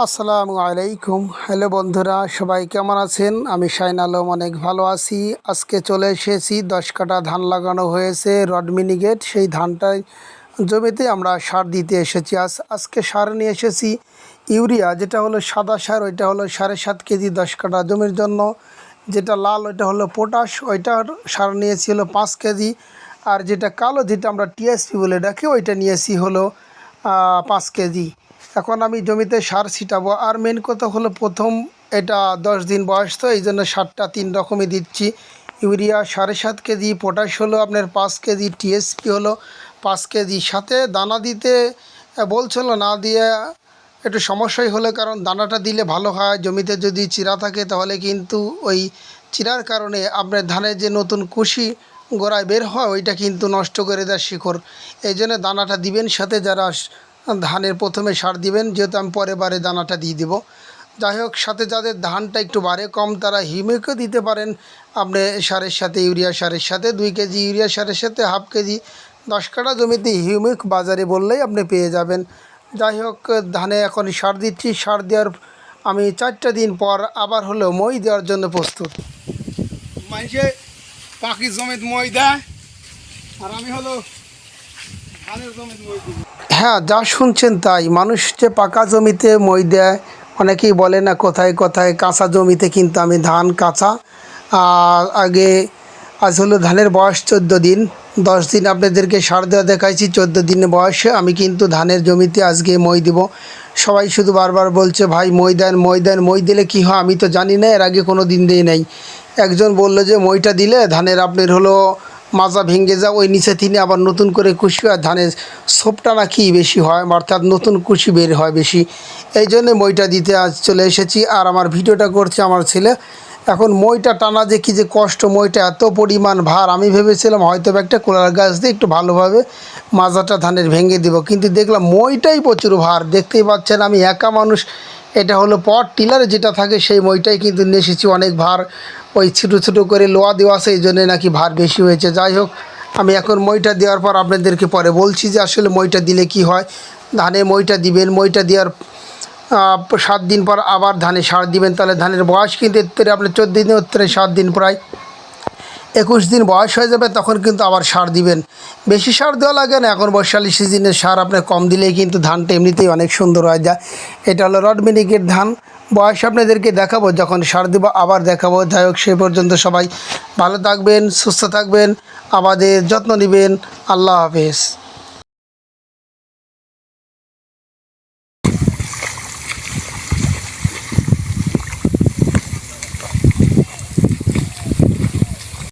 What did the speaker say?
আসসালামু আলাইকুম। হ্যালো বন্ধুরা, সবাই কেমন আছেন? আমি শাইন আলম অনেক ভালো আছি। আজকে চলে এসেছি 10 কাঠা ধান লাগানো হয়েছে রড মিনিগেট, সেই ধানটাই জমিতে আমরা সার দিতে এসেছি। আজকে সার নিয়ে এসেছি ইউরিয়া, যেটা হলো সাদা সার, ওইটা হলো 7.5 কেজি 10 কাঠা জমির জন্য। যেটা লাল ওইটা হলো পটাশ, ওইটার সার নিয়েছি হলো 5 কেজি। আর যেটা কালো, যেটা আমরা টিএসপি বলে ডাকি, ওইটা নিয়েছি হলো 5 কেজি। এখন আমি জমিতে সার ছিটাবো। আর মেন কথা হলো, প্রথম এটা 10 দিন বয়স, তো এই জন্য সারটা 3 রকমই দিচ্ছি। ইউরিয়া 7.5 কেজি, পটাশ হলো আপনার 5 কেজি, টিএসপি হলো 5 কেজি। সাথে দানা দিতে বলছিল, না দিয়ে একটু সমস্যাই হলো, কারণ দানাটা দিলে ভালো হয়। জমিতে যদি চিরা থাকে তাহলে কিন্তু ওই চিরার কারণে আপনার ধানের যে নতুন কুশি গোড়ায় বের হয়, ওইটা কিন্তু নষ্ট করে দেয় শিকড়। এই জন্য দানাটা দিবেন, সাথে যারা ধানের প্রথমে সার দিবেন, যেহেতু আমি পরে বারে দানাটা দিয়ে দেবো। যাই হোক, সাথে যাদের ধানটা একটু বাড়ে কম, তারা হিউমিকও দিতে পারেন। আপনি সারের সাথে, ইউরিয়া সারের সাথে 2 কেজি, ইউরিয়া সারের সাথে 1/2 কেজি 10 কাঠা জমিতে হিউমিক বাজারে বললেই আপনি পেয়ে যাবেন। যাই হোক, ধানে এখন সার দিচ্ছি। সার দেওয়ার আমি 4টা দিন পর আবার হলো মই দেওয়ার জন্য প্রস্তুত। মানুষে পাখি জমিত মই দেয়, আর আমি হলো ধানের জমিত মই দিব। হ্যাঁ, যা শুনছেন তাই। মানুষ যে পাকা জমিতে মই দেয়, অনেকেই বলে না কোথায় কোথায় কাঁচা জমিতে, কিন্তু আমি ধান কাঁচা আগে। আজ হলো ধানের বয়স 14 দিন। 10 দিন আপনাদেরকে সার দেওয়া দেখাইছি, 14 দিনের বয়সে আমি কিন্তু ধানের জমিতে আজকে মই দিব। সবাই শুধু বারবার বলছে, ভাই মই দেন, মই দেন। মই দিলে কি হয় আমি তো জানি না, এর আগে কোনো দিন দিই নাই। একজন বলল যে মইটা দিলে ধানের আপনার হলো মাজা ভেঙে যায়, ওই নিচে তিনি আবার নতুন করে কুশি হয়, ধানের সোপটা নাকি বেশি হয়, অর্থাৎ নতুন কুশি বের হয় বেশি। এই জন্যে মইটা দিতে আজ চলে এসেছি। আর আমার ভিডিওটা করছে আমার ছেলে। এখন মইটা টানা যে কী যে কষ্ট, মইটা এত পরিমাণ ভার। আমি ভেবেছিলাম হয়তো একটা কোলার গাছ দিয়ে একটু ভালোভাবে মাজাটা ধানের ভেঙে দেবো, কিন্তু দেখলাম মইটাই প্রচুর ভার। দেখতেই পাচ্ছেন আমি একা মানুষ। এটা হলো পট টিলারে যেটা থাকে, সেই মইটাই কিন্তু নিয়ে এসেছি, অনেক ভার। ওই ছোটো ছোটো করে লোহা দেওয়া আছে, এই জন্যে নাকি ভার বেশি হয়েছে। যাই হোক, আমি এখন মইটা দেওয়ার পর আপনাদেরকে পরে বলছি যে আসলে মইটা দিলে কি হয়। ধানে মইটা দিবেন, মইটা দেওয়ার 7 দিন পর আবার ধানে সার দিবেন। তাহলে ধানের বয়স কিন্তু এর আপনার 14 দিনে, উত্তরে 7 দিন, প্রায় 21 দিন বয়স হয়ে যাবে, তখন কিন্তু আবার সার দিবেন। বেশি সার দেওয়া লাগে না, এখন বর্ষালি সিজনের সার আপনার কম দিলেই কিন্তু ধানটা এমনিতেই অনেক সুন্দর হয়ে যায়। এটা হলো রড মিনিকেট ধান। বয়স আপনাদেরকে দেখাবো, যখন সার দেবো আবার দেখাবো। যাই হোক, সে পর্যন্ত সবাই ভালো থাকবেন, সুস্থ থাকবেন, আমাদের যত্ন নেবেন। আল্লাহ হাফেজ।